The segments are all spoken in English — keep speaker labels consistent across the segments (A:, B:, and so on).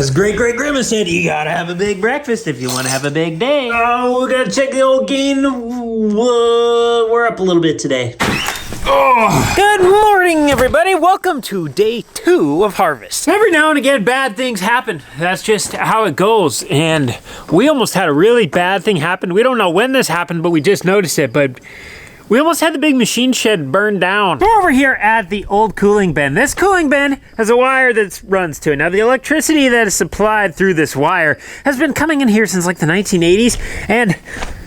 A: As great-great-grandma said, you gotta have a big breakfast if you want to have a big day. Oh, we gotta check the old gain. We're up a little bit today. Oh. Good morning, everybody. Welcome to day 2 of harvest. Every now and again, bad things happen. That's just how it goes. And we almost had a really bad thing happen. We don't know when this happened, but we just noticed it. But we almost had the big machine shed burned down. We're over here at the old cooling bin. This cooling bin has a wire that runs to it. Now, the electricity that is supplied through this wire has been coming in here since like the 1980s. And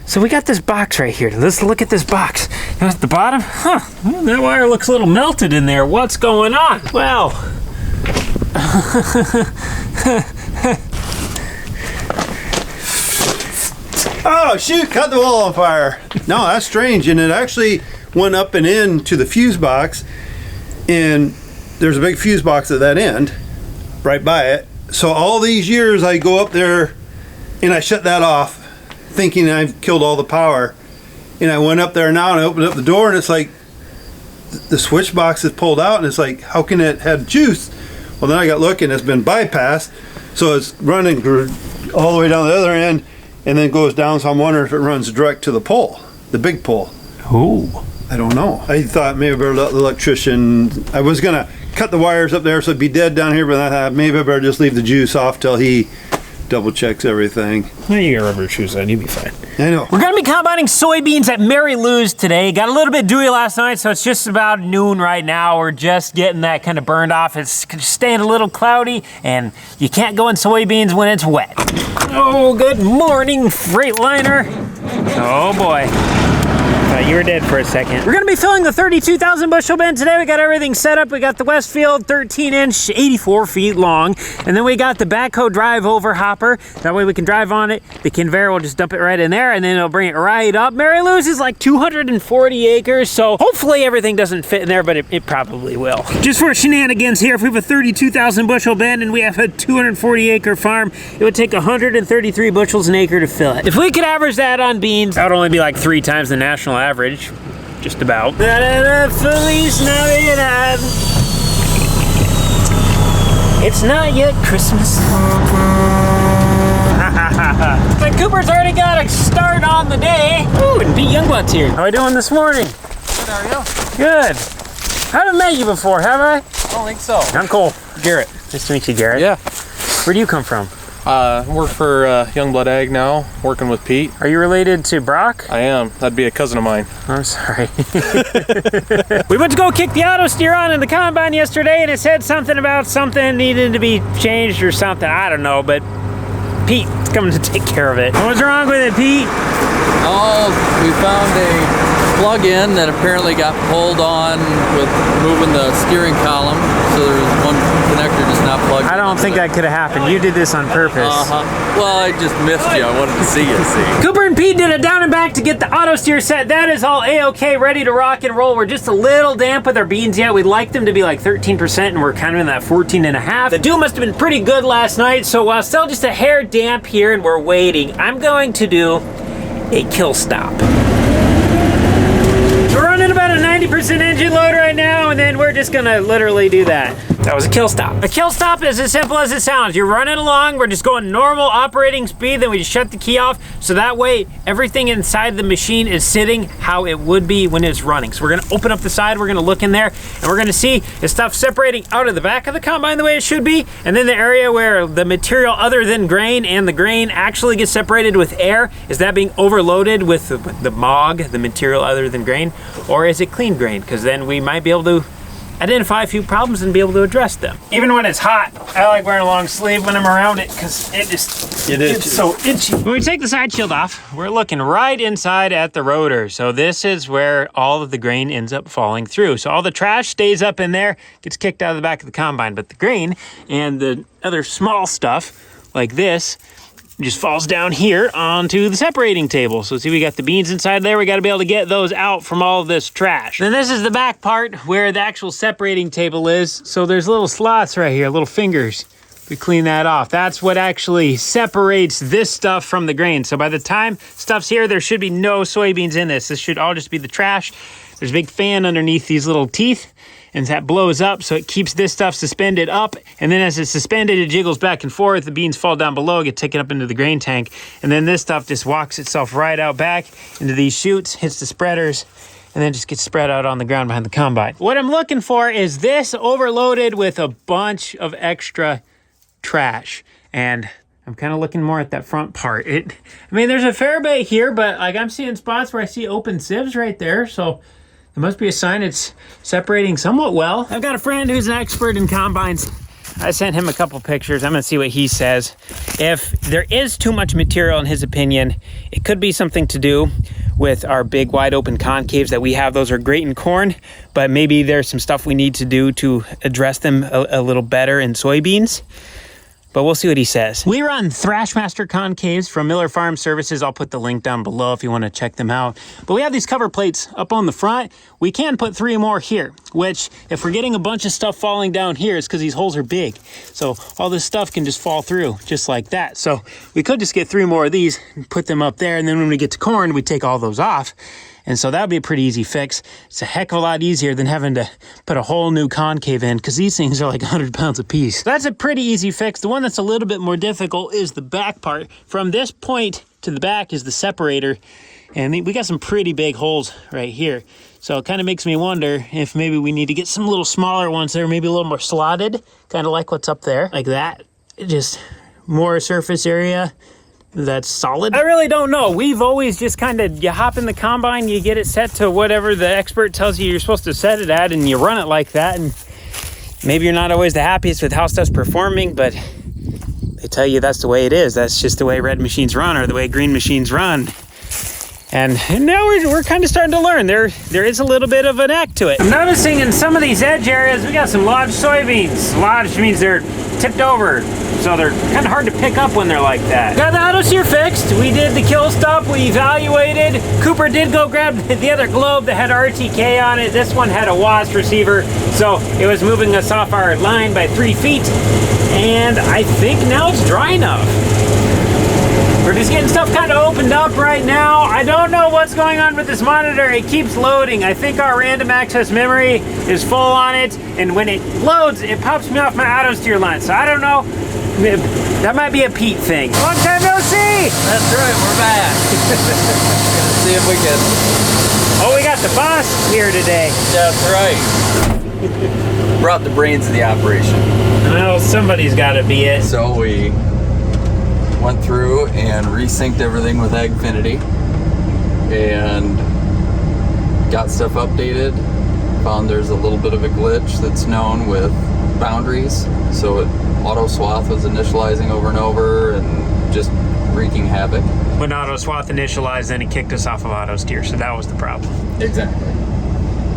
A: so we got this box right here. Let's look at this box. Now at the bottom, well, that wire looks a little melted in there. What's going on? Well,
B: oh shoot, cut the wall on fire. No, that's strange. And it actually went up and into the fuse box, and there's a big fuse box at that end right by it. So all these years I go up there and I shut that off thinking I've killed all the power, and I went up there now and I opened up the door and it's like the switch box is pulled out, and it's like, how can it have juice? Well, then I got looking, it's been bypassed, so it's running all the way down the other end and then goes down. So I'm wondering if it runs direct to the pole, the big pole.
A: oh,
B: I don't know. I thought maybe I better let the electrician, I was gonna cut the wires up there so it'd be dead down here, but I thought maybe I better just leave the juice off till he double checks everything.
A: well, you got rubber shoes on, you'll be fine.
B: I know.
A: We're gonna be combining soybeans at Mary Lou's today. Got a little bit dewy last night, so it's just about noon right now. We're just getting that kind of burned off. It's staying a little cloudy, and you can't go in soybeans when it's wet. Oh, good morning, Freightliner. Oh boy. You were dead for a second. We're gonna be filling the 32,000 bushel bin today. We got everything set up. We got the Westfield 13-inch, 84 feet long. And then we got the backhoe drive over hopper. That way we can drive on it. The conveyor will just dump it right in there, and then it'll bring it right up. Mary Lou's is like 240 acres, so hopefully everything doesn't fit in there, but it probably will. Just for shenanigans here, if we have a 32,000 bushel bin and we have a 240 acre farm, it would take 133 bushels an acre to fill it. If we could average that on beans, that would only be like 3 times the national average, just about. Feliz Navidad. It's not yet Christmas. But Cooper's already got a start on the day. Ooh, and Pete Youngblood's here. How are we doing this morning?
C: Good, how are you?
A: Good. I haven't met you before, have I?
C: I don't think so.
A: I'm Cole. Garrett. Nice to meet you, Garrett.
C: Yeah.
A: Where do you come from?
C: I work for Youngblood Ag now, working with Pete.
A: Are you related to Brock?
C: I am. That'd be a cousin of mine.
A: I'm sorry. We went to go kick the auto steer on in the combine yesterday, and it said something about something needing to be changed or something. I don't know, but Pete's coming to take care of it. What's wrong with it, Pete?
D: Oh, we found a plug-in that apparently got pulled on with moving the steering column. So there's one connector just not plugged in.
A: I don't think that could have happened. You did this on purpose.
D: Well, I just missed you. I wanted to see you.
A: Cooper and Pete did a down and back to get the auto steer set. That is all A-OK, ready to rock and roll. We're just a little damp with our beans yet. We'd like them to be like 13%, and we're kind of in that 14.5. The dew must have been pretty good last night, so still just a hair damp here, and we're waiting. I'm going to do a kill stop. We're running about a 90% engine load right now, and then we're just gonna literally do that. That was a kill stop. A kill stop is as simple as it sounds. You're running along, we're just going normal operating speed, then we just shut the key off, so that way everything inside the machine is sitting how it would be when it's running. So we're gonna open up the side, we're gonna look in there, and we're gonna see is stuff separating out of the back of the combine the way it should be, and then the area where the material other than grain and the grain actually gets separated with air, is that being overloaded with the MOG, the material other than grain, or is it clean grain? Because then we might be able to identify a few problems and be able to address them. Even when it's hot, I like wearing a long sleeve when I'm around it because it gets so itchy. When we take the side shield off, we're looking right inside at the rotor. So this is where all of the grain ends up falling through. So all the trash stays up in there, gets kicked out of the back of the combine, but the grain and the other small stuff like this just falls down here onto the separating table. So see, we got the beans inside there. We got to be able to get those out from all of this trash. Then this is the back part where the actual separating table is. So there's little slots right here, little fingers. We clean that off. That's what actually separates this stuff from the grain. So by the time stuff's here, there should be no soybeans in this. This should all just be the trash. There's a big fan underneath these little teeth. and that blows up, so it keeps this stuff suspended up, and then as it's suspended, it jiggles back and forth. The beans fall down below, get taken up into the grain tank, and then this stuff just walks itself right out back into these chutes, hits the spreaders, and then just gets spread out on the ground behind the combine. What I'm looking for is this overloaded with a bunch of extra trash, and I'm kind of looking more at that front part. I mean, there's a fair bit here, but like I'm seeing spots where I see open sieves right there, so there must be a sign it's separating somewhat well. I've got a friend who's an expert in combines. I sent him a couple pictures. I'm gonna see what he says. If there is too much material in his opinion, it could be something to do with our big wide open concaves that we have. Those are great in corn, but maybe there's some stuff we need to do to address them a little better in soybeans. But we'll see what he says. We run Thrashmaster concaves from Miller Farm Services. I'll put the link down below if you want to check them out. But we have these cover plates up on the front. We can put 3 more here, which if we're getting a bunch of stuff falling down here, it's because these holes are big. So all this stuff can just fall through just like that. So we could just get 3 more of these and put them up there. And then when we get to corn, we take all those off. And so that would be a pretty easy fix. It's a heck of a lot easier than having to put a whole new concave in, because these things are like 100 pounds a piece. That's a pretty easy fix. The one that's a little bit more difficult is the back part. From this point to the back is the separator, and we got some pretty big holes right here. So it kind of makes me wonder if maybe we need to get some little smaller ones that are maybe a little more slotted, kind of like what's up there, like that. Just more surface area that's solid. I really don't know. We've always just kind of, you hop in the combine, you get it set to whatever the expert tells you you're supposed to set it at, and you run it like that. And maybe you're not always the happiest with how stuff's performing, but they tell you that's the way it is. That's just the way red machines run, or the way green machines run. And now we're kind of starting to learn. There is a little bit of an act to it. I'm noticing in some of these edge areas, we got some lodged soybeans. Lodged means they're tipped over, so they're kind of hard to pick up when they're like that. Got the auto steer fixed. We did the kill stop. We evaluated. Cooper did go grab the other globe that had RTK on it. This one had a WASP receiver, so it was moving us off our line by 3 feet. And I think now it's dry enough. We're just getting stuff kind of opened up right now. I don't know what's going on with this monitor. It keeps loading. I think our random access memory is full on it, and when it loads, it pops me off my auto steer line. So I don't know. That might be a Pete thing. Long time no see.
D: That's right, we're back. Gonna see if we can.
A: Oh, we got the boss here today.
D: That's right. Brought the brains of the operation.
A: Well, somebody's got to be it.
D: So we went through and resynced everything with Agfinity and got stuff updated. Found there's a little bit of a glitch that's known with boundaries, so it auto swath was initializing over and over and just wreaking havoc.
A: When auto swath initialized, then it kicked us off of auto steer, so that was the problem.
D: Exactly.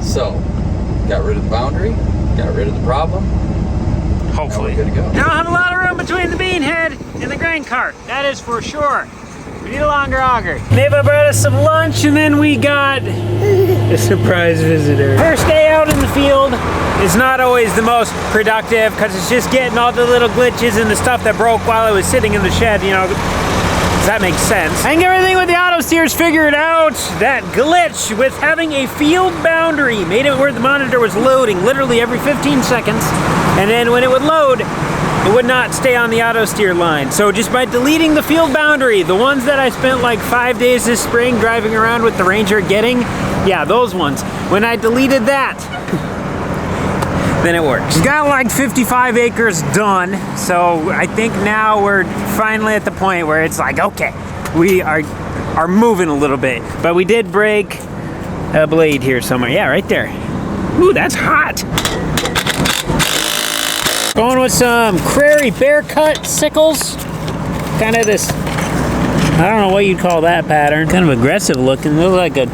D: So got rid of the boundary, got rid of the problem.
A: Hopefully.
D: Now we're good to go.
A: Now I have a lot of room between the bean head and the grain cart. That is for sure. We need a longer auger. Neva brought us some lunch, and then we got a surprise visitor. First day out in the field is not always the most productive, because it's just getting all the little glitches and the stuff that broke while I was sitting in the shed, you know. Does that make sense? I think everything with the auto steers figured out. That glitch with having a field boundary made it where the monitor was loading literally every 15 seconds. And then when it would load, it would not stay on the auto steer line. So just by deleting the field boundary, the ones that I spent like 5 days this spring driving around with the Ranger getting, yeah, those ones. When I deleted that, then it works. Got like 55 acres done, so I think now we're finally at the point where it's like, okay, we are moving a little bit. But we did break a blade here somewhere. Yeah, right there. Ooh, that's hot. Going with some Prairie Bear Cut sickles. Kind of this, I don't know what you'd call that pattern. Kind of aggressive looking. Looks like a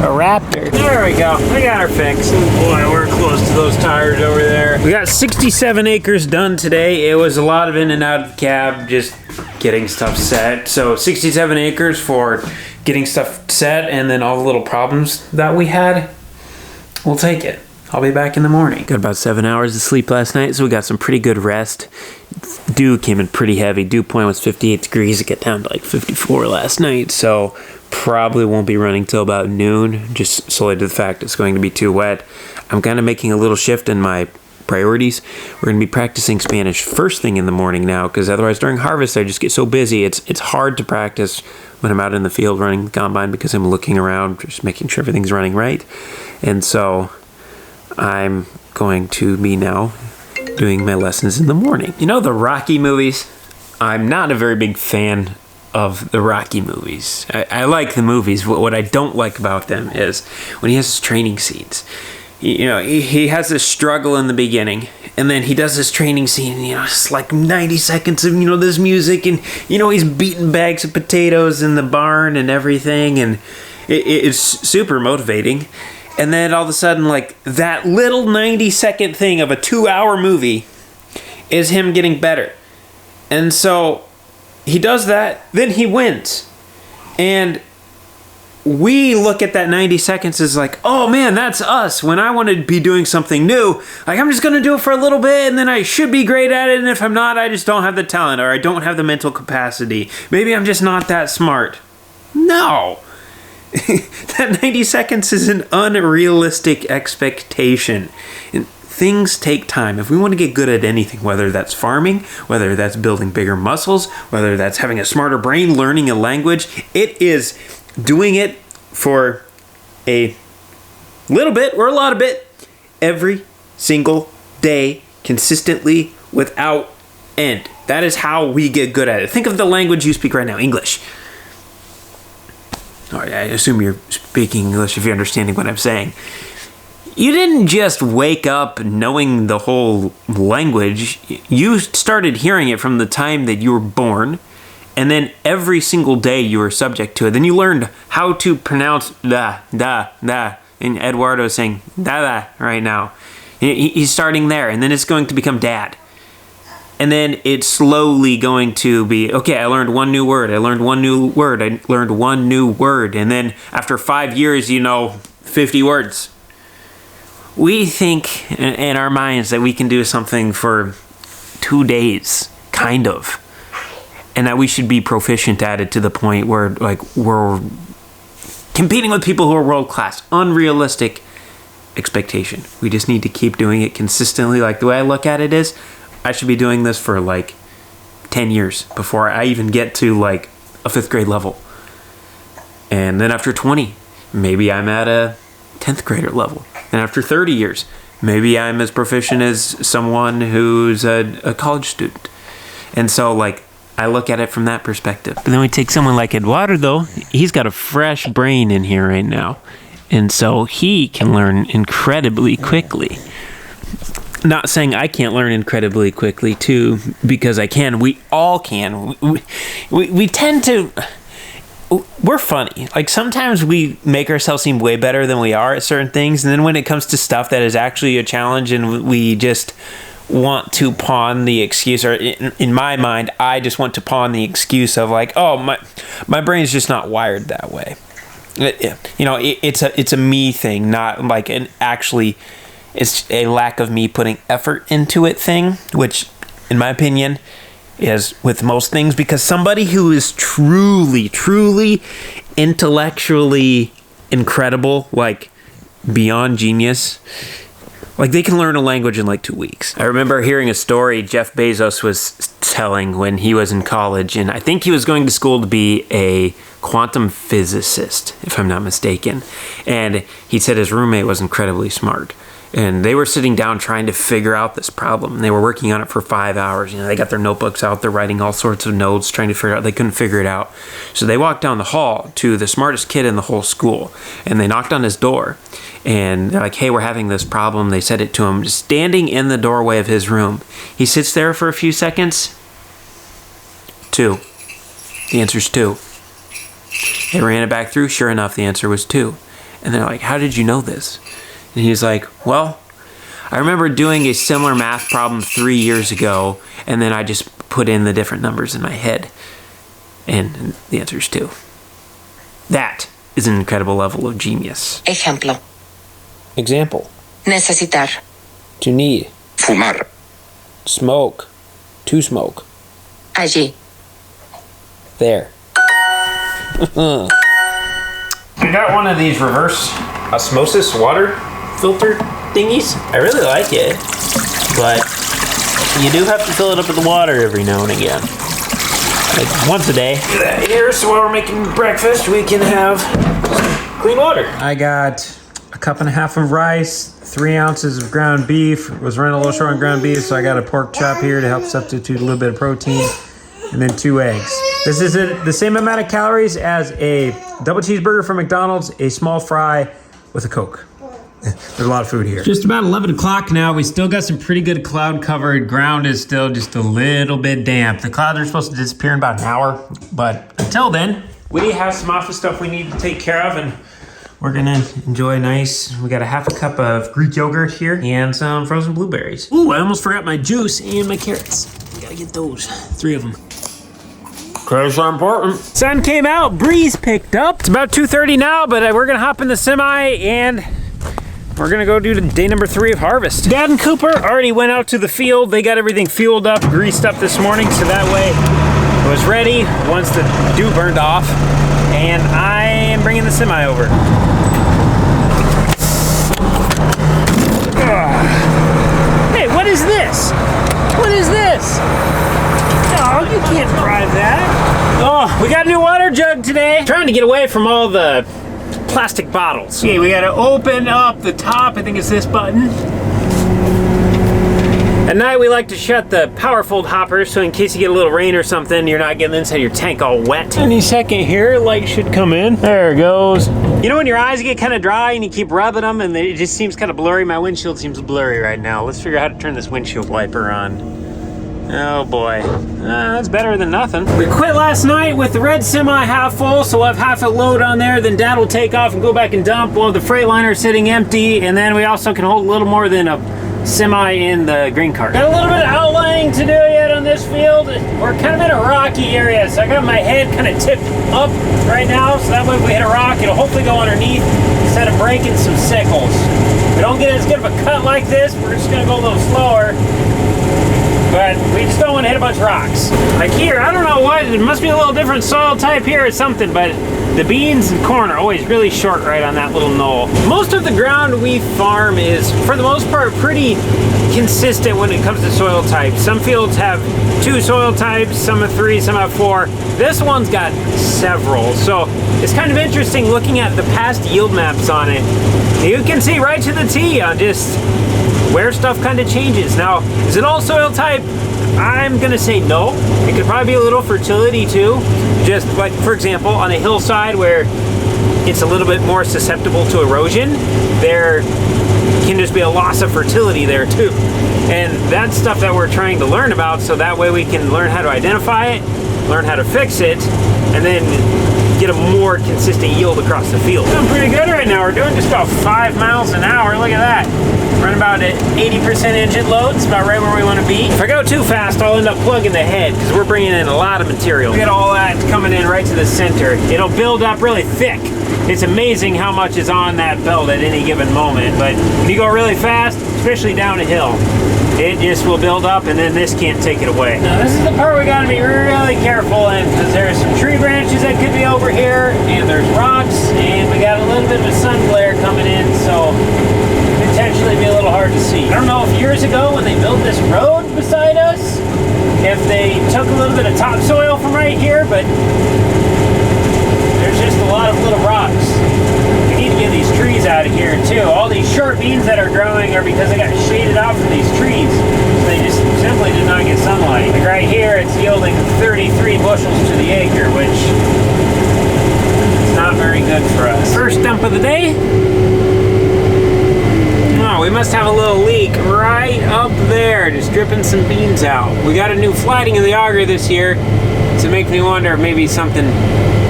A: Raptor. There we go. We got our fix. Boy, we're close to those tires over there. We got 67 acres done today. It was a lot of in and out of the cab, just getting stuff set. So 67 acres for getting stuff set, and then all the little problems that we had. We'll take it. I'll be back in the morning. Got about 7 hours of sleep last night, so we got some pretty good rest. Dew came in pretty heavy. Dew point was 58 degrees. It got down to like 54 last night, so probably won't be running till about noon, just solely to the fact it's going to be too wet. I'm kind of making a little shift in my priorities. We're going to be practicing Spanish first thing in the morning now, because otherwise during harvest I just get so busy. It's hard to practice when I'm out in the field running the combine because I'm looking around, just making sure everything's running right. And so I'm going to be now doing my lessons in the morning. You know the Rocky movies? I'm not a very big fan of the Rocky movies. I like the movies. What I don't like about them is when he has his training scenes. You know, he has this struggle in the beginning, and then he does this training scene, you know, it's like 90 seconds of, you know, this music, and, you know, he's beating bags of potatoes in the barn and everything, and it's super motivating. And then all of a sudden, like, that little 90-second thing of a 2-hour movie is him getting better. And so he does that, then he wins. And we look at that 90 seconds as like, oh man, that's us. When I want to be doing something new, like I'm just going to do it for a little bit and then I should be great at it. And if I'm not, I just don't have the talent or I don't have the mental capacity. Maybe I'm just not that smart. No. That 90 seconds is an unrealistic expectation. And things take time. If we want to get good at anything, whether that's farming, whether that's building bigger muscles, whether that's having a smarter brain, learning a language, it is doing it for a little bit or a lot of it every single day, consistently, without end. That is how we get good at it. Think of the language you speak right now, English. All right, I assume you're speaking English if you're understanding what I'm saying. You didn't just wake up knowing the whole language. You started hearing it from the time that you were born. And then every single day you were subject to it. Then you learned how to pronounce da. And Eduardo is saying da right now. He's starting there. And then it's going to become dad. And then it's slowly going to be, okay, I learned one new word. I learned one new word. I learned one new word. And then after 5 years, you know 50 words. We think in our minds that we can do something for 2 days, kind of. And that we should be proficient at it to the point where, like, we're competing with people who are world class. Unrealistic expectation. We just need to keep doing it consistently. Like, the way I look at it is, I should be doing this for, like, 10 years before I even get to, like, a 5th grade level. And then after 20, maybe I'm at a 10th grader level. And after 30 years, maybe I'm as proficient as someone who's a college student. And so, like, I look at it from that perspective. But then we take someone like Eduardo. He's got a fresh brain in here right now. And so he can learn incredibly quickly. Not saying I can't learn incredibly quickly, too, because I can. We all can. We tend to... We're funny. Like, sometimes we make ourselves seem way better than we are at certain things. And then when it comes to stuff that is actually a challenge and we just want to pawn the excuse, or in my mind, I just want to pawn the excuse of like, oh, my brain's just not wired that way. You know, it's a me thing, not like an actually, it's a lack of me putting effort into it thing, which in my opinion is with most things, because somebody who is truly intellectually incredible, like beyond genius, like they can learn a language in like 2 weeks. I remember hearing a story Jeff Bezos was telling when he was in college, and I think he was going to school to be a quantum physicist, if I'm not mistaken. And he said his roommate was incredibly smart. And they were sitting down trying to figure out this problem. And they were working on it for 5 hours. You know, they got their notebooks out. They're writing all sorts of notes, trying to figure it out. They couldn't figure it out. So they walked down the hall to the smartest kid in the whole school. And they knocked on his door. And they're like, hey, we're having this problem. They said it to him, standing in the doorway of his room. He sits there for a few seconds. 2. The answer's 2. They ran it back through. Sure enough, the answer was 2. And they're like, how did you know this? And he's like, well, I remember doing a similar math problem 3 years ago, and then I just put in the different numbers in my head. And the answer is 2. That is an incredible level of genius.
E: Ejemplo.
A: Example.
E: Necesitar.
A: To need.
E: Fumar.
A: Smoke. To smoke.
E: Allí.
A: There. We got one of these reverse osmosis water filter thingies. I really like it, but you do have to fill it up with water every now and again. Like once a day. Do that here, so while we're making breakfast, we can have clean water. I got a cup and a half of rice, 3 ounces of ground beef. Was running a little short on ground beef, so I got a pork chop here to help substitute a little bit of protein, and then 2 eggs. This is the same amount of calories as a double cheeseburger from McDonald's, a small fry with a Coke. There's a lot of food here. Just about 11 o'clock now. We still got some pretty good cloud covered. Ground is still just a little bit damp. The clouds are supposed to disappear in about an hour, but until then, we have some office stuff we need to take care of, and we're gonna enjoy we got a half a cup of Greek yogurt here and some frozen blueberries. Ooh, I almost forgot my juice and my carrots. Gotta get those, 3 of them. Carrots are important. Sun came out, breeze picked up. It's about 2:30 now, but we're gonna hop in the semi and we're gonna go do day number 3 of harvest. Dad and Cooper already went out to the field. They got everything fueled up, greased up this morning, so that way it was ready once the dew burned off. And I am bringing the semi over. Hey, what is this? What is this? Oh, you can't drive that. Oh, we got a new water jug today. Trying to get away from all the plastic bottles. Okay, we gotta open up the top. I think it's this button. At night, we like to shut the power fold hopper, so in case you get a little rain or something, you're not getting inside your tank all wet. Any second here, light should come in. There it goes. You know when your eyes get kind of dry and you keep rubbing them and it just seems kind of blurry? My windshield seems blurry right now. Let's figure out how to turn this windshield wiper on. Oh boy, that's better than nothing. We quit last night with the red semi half full, so we'll have half a load on there, then Dad will take off and go back and dump. We'll have the Freightliner sitting empty, and then we also can hold a little more than a semi in the green cart. Got a little bit of outlining to do yet on this field. We're kind of in a rocky area, so I got my head kind of tipped up right now, so that way if we hit a rock, it'll hopefully go underneath instead of breaking some sickles. If we don't get as good of a cut like this, we're just gonna go a little slower. But we just don't want to hit a bunch of rocks. Like here, I don't know what, it must be a little different soil type here or something, but the beans and corn are always really short right on that little knoll. Most of the ground we farm is, for the most part, pretty consistent when it comes to soil types. Some fields have 2 soil types, some have 3, some have 4. This one's got several, so it's kind of interesting looking at the past yield maps on it. You can see right to the T on just where stuff kind of changes. Now, is it all soil type? I'm gonna say no. It could probably be a little fertility too. Just like, for example, on a hillside where it's a little bit more susceptible to erosion, there can just be a loss of fertility there too. And that's stuff that we're trying to learn about, so that way we can learn how to identify it, learn how to fix it, and then get a more consistent yield across the field. Doing pretty good right now. We're doing just about 5 miles an hour. Look at that. Running about at 80% engine load. It's about right where we want to be. If I go too fast, I'll end up plugging the head because we're bringing in a lot of material. We got all that coming in right to the center. It'll build up really thick. It's amazing how much is on that belt at any given moment. But if you go really fast, especially down a hill, it just will build up and then this can't take it away. Now this is the part we gotta be really careful in because there's some tree branches that could be over here and there's rocks and we got a little bit of a sun glare coming in, so potentially be a little hard to see. I don't know if years ago when they built this road beside us, if they took a little bit of topsoil from right here, but there's just a lot of little rocks. We need to get these trees out of here too. All these short beans that are growing are because they got shaded out from these trees. So they just simply did not get sunlight. Like right here, it's yielding 33 bushels to the acre, which is not very good for us. First dump of the day. Oh, we must have a little leak right up there, just dripping some beans out. We got a new flighting of the auger this year, so it makes me wonder if maybe something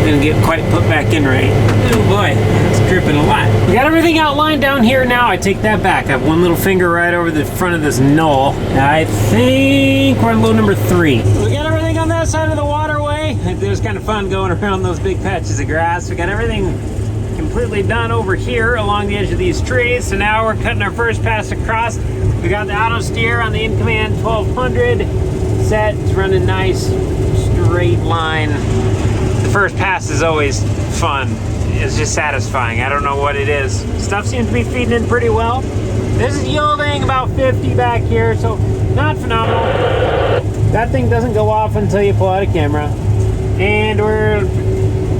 A: didn't get quite put back in right. Oh boy, it's dripping a lot. We got everything outlined down here now. I take that back. I have one little finger right over the front of this knoll. I think we're on load number 3. We got everything on that side of the waterway. It was kind of fun going around those big patches of grass. We got everything completely done over here along the edge of these trees. So now we're cutting our first pass across. We got the auto steer on the in-command 1200 set. It's running nice, straight line. The first pass is always fun. It's just satisfying. I don't know what it is. Stuff seems to be feeding in pretty well. This is yielding about 50 back here, so not phenomenal. That thing doesn't go off until you pull out a camera. And we're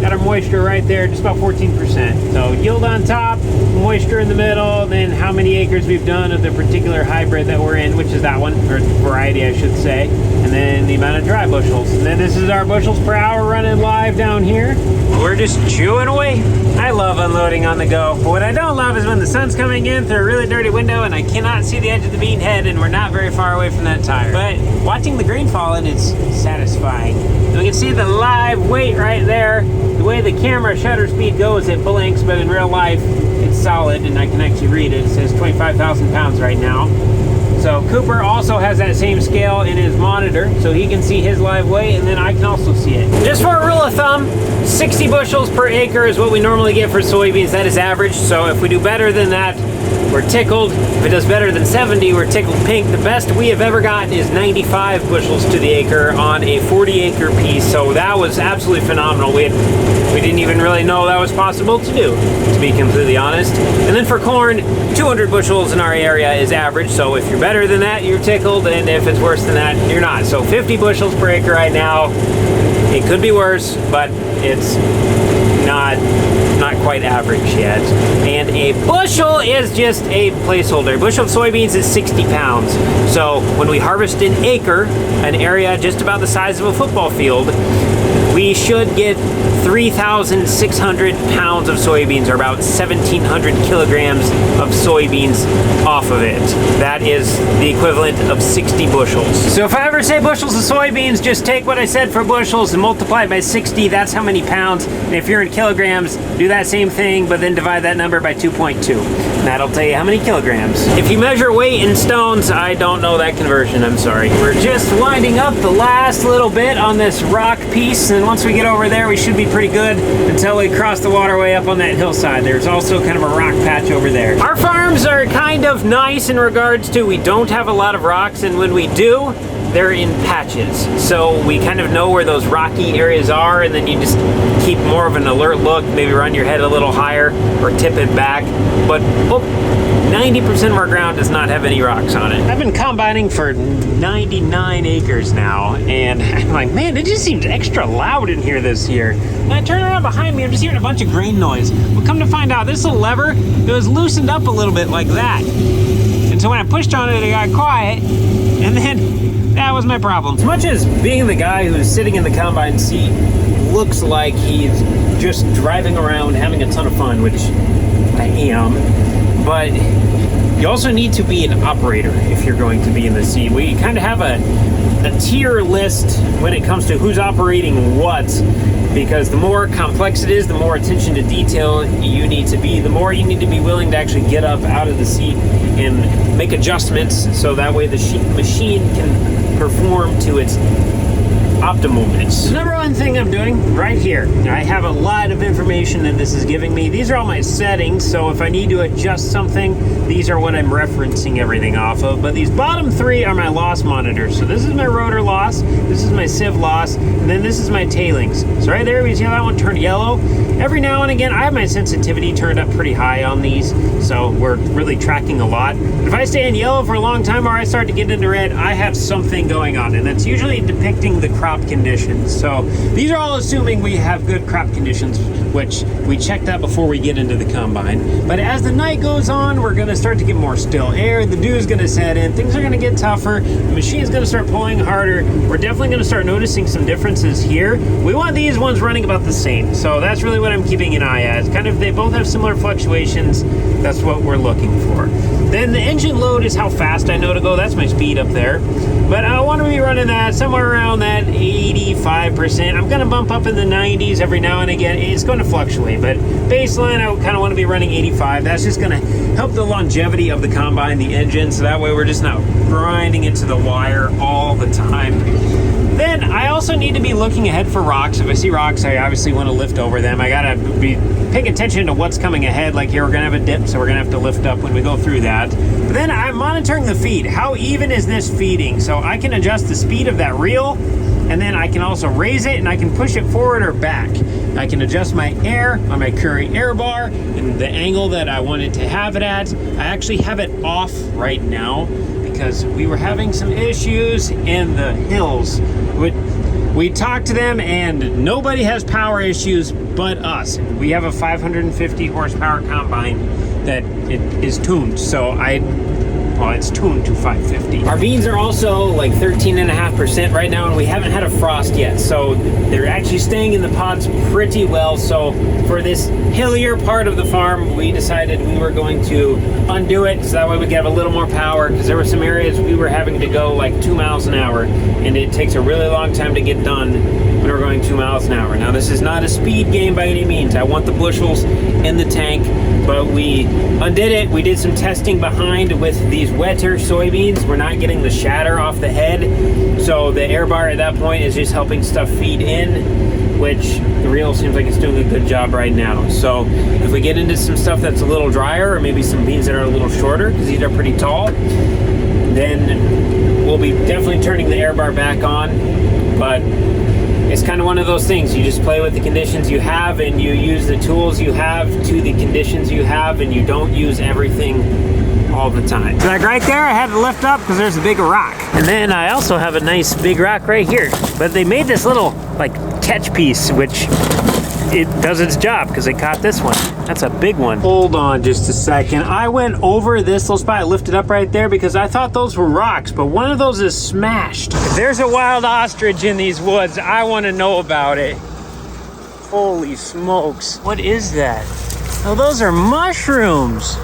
A: got our moisture right there, just about 14%. So yield on top, moisture in the middle, then how many acres we've done of the particular hybrid that we're in, which is that one, or variety I should say, and then the amount of dry bushels. And then this is our bushels per hour running live down here. We're just chewing away. I love unloading on the go. But what I don't love is when the sun's coming in through a really dirty window and I cannot see the edge of the bean head and we're not very far away from that tire. But watching the grain fall in is satisfying. And we can see the live weight right there. The way the camera shutter speed goes, it blinks, but in real life, it's solid and I can actually read it. It says 25,000 pounds right now. So Cooper also has that same scale in his monitor, so he can see his live weight, and then I can also see it. Just for a rule of thumb, 60 bushels per acre is what we normally get for soybeans. That is average, so if we do better than that, we're tickled. If it does better than 70, we're tickled pink. The best we have ever gotten is 95 bushels to the acre on a 40-acre piece, so that was absolutely phenomenal. We didn't even really know that was possible to do, to be completely honest. And then for corn, 200 bushels in our area is average, so if you're better than that, you're tickled, and if it's worse than that, you're not. So 50 bushels per acre right now. It could be worse, but it's not quite average yet. And a bushel is just a placeholder. A bushel of soybeans is 60 pounds. So when we harvest an acre, an area just about the size of a football field, we should get 3,600 pounds of soybeans, or about 1,700 kilograms of soybeans off of it. That is the equivalent of 60 bushels. So if I ever say bushels of soybeans, just take what I said for bushels and multiply it by 60. That's how many pounds. And if you're in kilograms, do that same thing, but then divide that number by 2.2. And that'll tell you how many kilograms. If you measure weight in stones, I don't know that conversion, I'm sorry. We're just winding up the last little bit on this rock piece, and once we get over there, we should be pretty good until we cross the waterway up on that hillside. There's also kind of a rock patch over there. Our farms are kind of nice in regards to we don't have a lot of rocks, and when we do, they're in patches. So we kind of know where those rocky areas are, and then you just keep more of an alert look, maybe run your head a little higher or tip it back. But 90% of our ground does not have any rocks on it. I've been combining for 99 acres now, and I'm like, man, it just seems extra loud in here this year. And I turn around behind me, I'm just hearing a bunch of grain noise. But come to find out, this little lever, it was loosened up a little bit like that. And so when I pushed on it, it got quiet, and then that was my problem. As much as being the guy who's sitting in the combine seat looks like he's just driving around having a ton of fun, which I am, but you also need to be an operator if you're going to be in the seat. We kind of have a tier list when it comes to who's operating what, because the more complex it is, the more attention to detail you need to be, the more you need to be willing to actually get up out of the seat and make adjustments so that way the machine can perform to its optimalness. Number one thing I'm doing right here, I have a lot of information that this is giving me. These are all my settings, so if I need to adjust something, these are what I'm referencing everything off of. But these bottom three are my loss monitors. So this is my rotor loss, this is my sieve loss, and then this is my tailings. So right there, you see how that one turned yellow? Every now and again, I have my sensitivity turned up pretty high on these, so we're really tracking a lot. But if I stay in yellow for a long time or I start to get into red, I have something going on, and that's usually depicting the crop conditions. So these are all assuming we have good crop conditions, which we check that before we get into the combine. But as the night goes on, we're going to start to get more still air, the dew is going to set in, things are going to get tougher, the machine's going to start pulling harder. We're definitely going to start noticing some differences here. We want these ones running about the same, so that's really what I'm keeping an eye at. It's kind of, they both have similar fluctuations. That's what we're looking for. Then the engine load is how fast I know to go. That's my speed up there. But I want to be running that somewhere around that 80 85%. I'm gonna bump up in the 90s every now and again. It's gonna fluctuate, but baseline, I kind of want to be running 85. That's just gonna help the longevity of the combine, the engine, so that way we're just not grinding into the wire all the time. Then I also need to be looking ahead for rocks. If I see rocks, I obviously want to lift over them. I gotta be paying attention to what's coming ahead. Like here, we're gonna have a dip, so we're gonna have to lift up when we go through that. But then I'm monitoring the feed. How even is this feeding? So I can adjust the speed of that reel, and then I can also raise it and I can push it forward or back. I can adjust my air on my Curry air bar and the angle that I wanted to have it at. I actually have it off right now because we were having some issues in the hills. We talked to them and nobody has power issues but us. We have a 550 horsepower combine that it is tuned. So it's tuned to 550. Our beans are also like 13.5% right now, and we haven't had a frost yet. So they're actually staying in the pods pretty well. So for this hillier part of the farm, we decided we were going to undo it so that way we could have a little more power, because there were some areas we were having to go like 2 miles an hour, and it takes a really long time to get done when we're going 2 miles an hour. Now this is not a speed game by any means. I want the bushels in the tank, but we undid it. We did some testing behind with these wetter soybeans. We're not getting the shatter off the head, so the air bar at that point is just helping stuff feed in, which the reel seems like it's doing a good job right now. So if we get into some stuff that's a little drier, or maybe some beans that are a little shorter, because these are pretty tall, then we'll be definitely turning the air bar back on. But it's kind of one of those things. You just play with the conditions you have, and you use the tools you have to the conditions you have, and you don't use everything all the time. So like right there, I had to lift up because there's a big rock. And then I also have a nice big rock right here. But they made this little like catch piece, which it does its job because they caught this one. That's a big one. Hold on just a second. I went over this little spot. I lifted up right there because I thought those were rocks, but one of those is smashed. If there's a wild ostrich in these woods, I want to know about it. Holy smokes. What is that? Oh, those are mushrooms.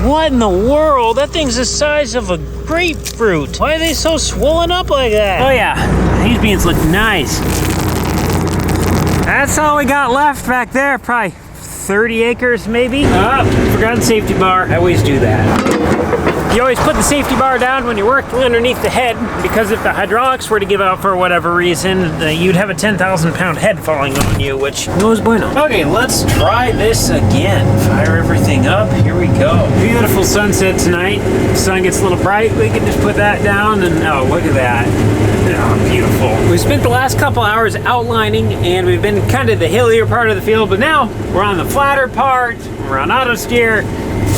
A: What in the world? That thing's the size of a grapefruit. Why are they so swollen up like that? Oh yeah, these beans look nice. That's all we got left back there, probably 30 acres maybe. Forgot the safety bar. I always do that. You always put the safety bar down when you're working underneath the head, because if the hydraulics were to give out for whatever reason, you'd have a 10,000 pound head falling on you, which no es bueno. Okay, let's try this again. Fire everything up, here we go. Beautiful sunset tonight. The sun gets a little bright, we can just put that down and oh, look at that. Oh, beautiful. We spent the last couple hours outlining, and we've been kind of the hillier part of the field, but now we're on the flatter part, we're on auto steer.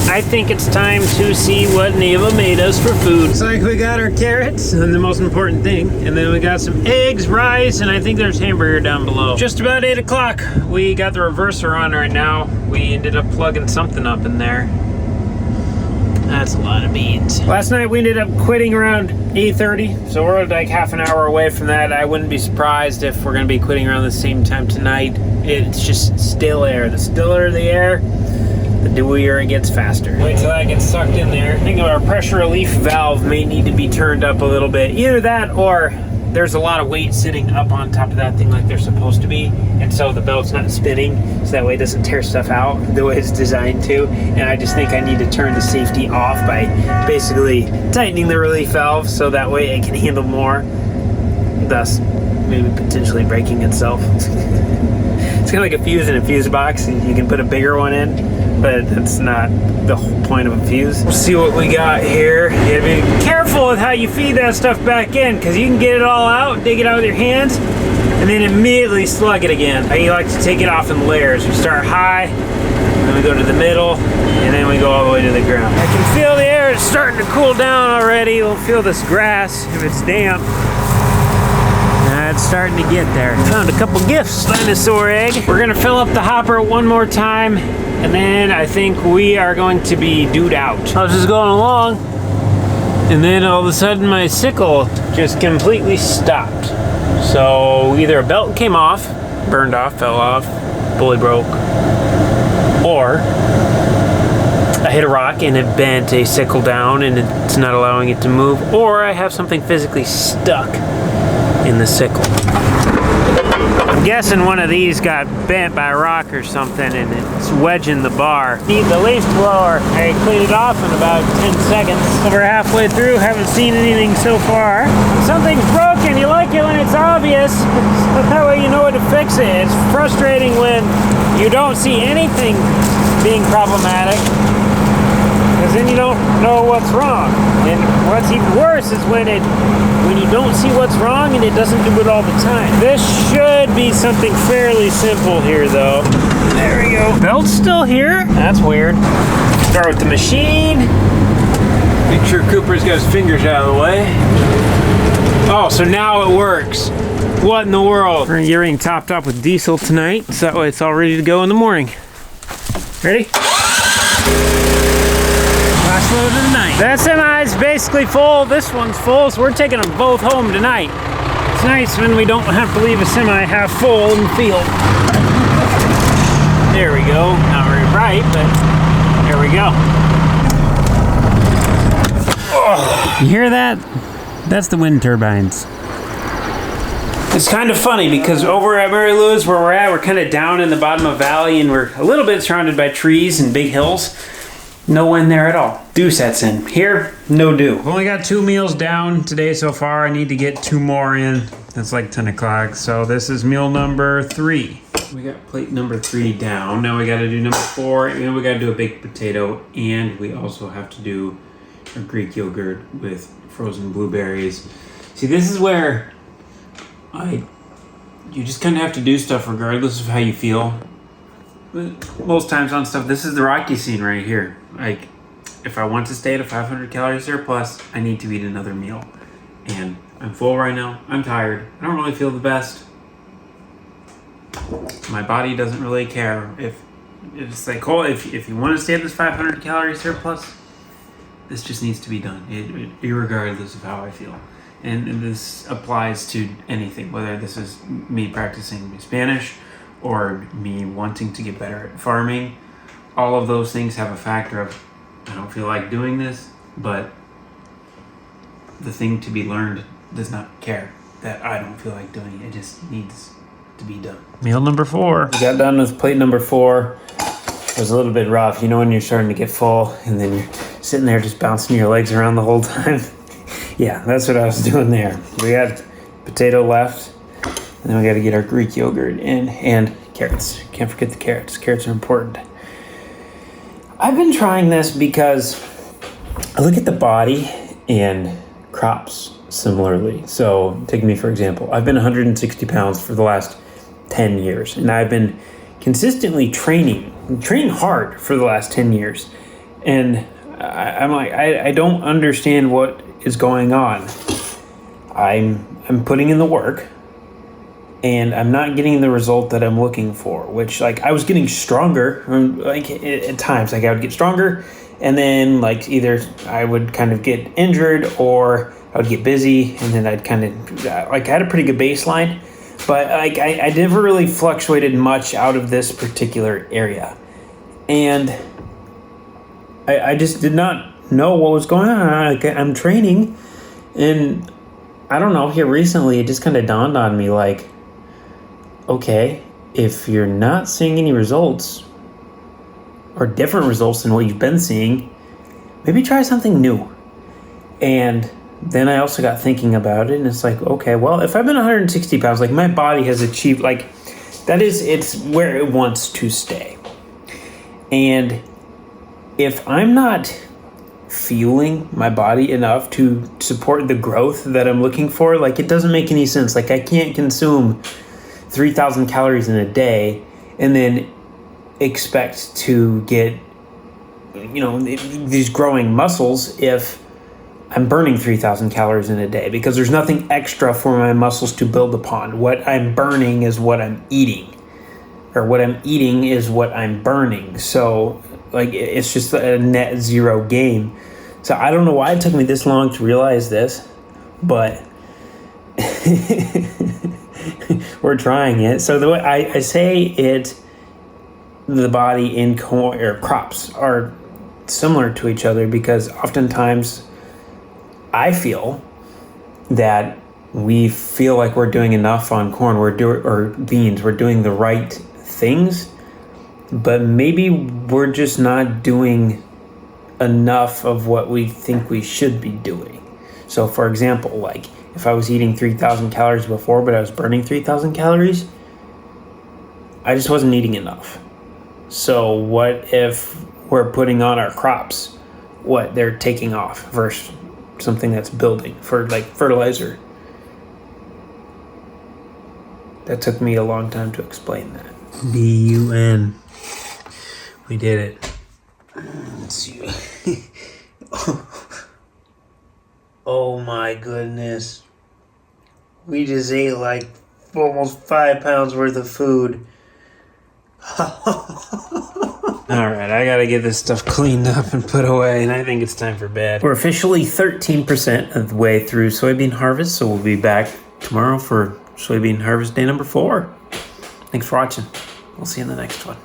A: I think it's time to see what Neva made us for food. Looks like we got our carrots, and the most important thing, and then we got some eggs, rice, and I think there's hamburger down below. Just about 8 o'clock. We got the reverser on right now. We ended up plugging something up in there. That's a lot of beans. Last night we ended up quitting around 8:30, so we're like half an hour away from that. I wouldn't be surprised if we're gonna be quitting around the same time tonight. It's just still air. The stiller the air, the dewier it gets faster. Wait till that gets sucked in there. I think our pressure relief valve may need to be turned up a little bit. Either that, or there's a lot of weight sitting up on top of that thing like they're supposed to be, and so the belt's not spinning, so that way it doesn't tear stuff out the way it's designed to. And I just think I need to turn the safety off by basically tightening the relief valve so that way it can handle more, thus maybe potentially breaking itself. It's kind of like a fuse in a fuse box, and you can put a bigger one in, but that's not the whole point of a fuse. We'll see what we got here. You gotta be careful with how you feed that stuff back in, because you can get it all out, dig it out with your hands, and then immediately slug it again. I like to take it off in layers. We start high, then we go to the middle, and then we go all the way to the ground. I can feel the air is starting to cool down already. We'll feel this grass if it's damp. It's starting to get there. Found a couple gifts. Dinosaur egg. We're gonna fill up the hopper one more time, and then I think we are going to be dude out. I was just going along, and then all of a sudden my sickle just completely stopped. So either a belt came off, burned off, fell off, fully broke, or a hit a rock and it bent a sickle down and it's not allowing it to move, or I have something physically stuck in the sickle. I'm guessing one of these got bent by a rock or something and it's wedging the bar. Need the leaf blower. I cleaned it off in about 10 seconds. Over halfway through, haven't seen anything so far. If something's broken, you like it when it's obvious. That way you know what to fix it. It's frustrating when you don't see anything being problematic, because then you don't know what's wrong. And what's even worse is when you don't see what's wrong and it doesn't do it all the time. This should be something fairly simple here though. There we go. Belt's still here? That's weird. Start with the machine. Make sure Cooper's got his fingers out of the way. Oh, so now it works. What in the world? We're getting topped up with diesel tonight, so that way it's all ready to go in the morning. Ready? Last load of the night. That semi's basically full. This one's full, so we're taking them both home tonight. It's nice when we don't have to leave a semi half full in the field. There we go. Not very bright, but there we go. Oh, you hear that? That's the wind turbines. It's kind of funny because over at Mary Lou's where we're at, we're kind of down in the bottom of a valley and we're a little bit surrounded by trees and big hills. No wind there at all. Dew sets in. Here, no dew. I've only got 2 meals down today so far. I need to get 2 more in. It's like 10 o'clock. So this is meal number 3. We got plate number 3 down. Now we got to do number 4. And we got to do a baked potato. And we also have to do a Greek yogurt with frozen blueberries. See, this is where you just kind of have to do stuff regardless of how you feel. Most times on stuff, this is the Rocky scene right here. Like, if I want to stay at a 500 calorie surplus, I need to eat another meal. And I'm full right now. I'm tired. I don't really feel the best. My body doesn't really care. If it's like, oh, if you want to stay at this 500 calorie surplus, this just needs to be done, irregardless of how I feel. And this applies to anything, whether this is me practicing Spanish or me wanting to get better at farming. All of those things have a factor of, I don't feel like doing this, but the thing to be learned does not care that I don't feel like doing it. It just needs to be done. Meal number 4. We got done with plate number 4. It was a little bit rough. You know when you're starting to get full and then you're sitting there just bouncing your legs around the whole time? Yeah, that's what I was doing there. We got potato left, and then we got to get our Greek yogurt in, and carrots. Can't forget the carrots. Carrots are important. I've been trying this because I look at the body and crops similarly. So take me for example. I've been 160 pounds for the last 10 years, and I've been consistently training hard for the last 10 years. And I'm like, I don't understand what is going on. I'm putting in the work and I'm not getting the result that I'm looking for, which like I was getting stronger, like at times, like I would get stronger and then like either I would kind of get injured or I would get busy and then I'd kind of like I had a pretty good baseline, but like I never really fluctuated much out of this particular area. And I just did not know what was going on. I'm training, and I don't know, here recently it just kind of dawned on me like, okay, if you're not seeing any results or different results than what you've been seeing, maybe try something new. And then I also got thinking about it, and it's like, okay, well, if I've been 160 pounds, like my body has achieved, like it's where it wants to stay. And if I'm not fueling my body enough to support the growth that I'm looking for, like it doesn't make any sense. Like I can't consume 3,000 calories in a day and then expect to get, these growing muscles if I'm burning 3,000 calories in a day, because there's nothing extra for my muscles to build upon. What I'm burning is what I'm eating, or what I'm eating is what I'm burning. So like it's just a net zero game. So I don't know why it took me this long to realize this, but we're trying it. So the way I say it, the body in crops are similar to each other, because oftentimes I feel that we feel like we're doing enough on corn, or beans, we're doing the right things, but maybe we're just not doing enough of what we think we should be doing. So for example, like if I was eating 3,000 calories before, but I was burning 3,000 calories, I just wasn't eating enough. So what if we're putting on our crops what they're taking off versus something that's building, for like fertilizer? That took me a long time to explain that. BUN. We did it. Let's see. Oh my goodness. We just ate like almost 5 pounds worth of food. Alright, I gotta get this stuff cleaned up and put away, and I think it's time for bed. We're officially 13% of the way through soybean harvest, so we'll be back tomorrow for soybean harvest day number 4. Thanks for watching. We'll see you in the next one.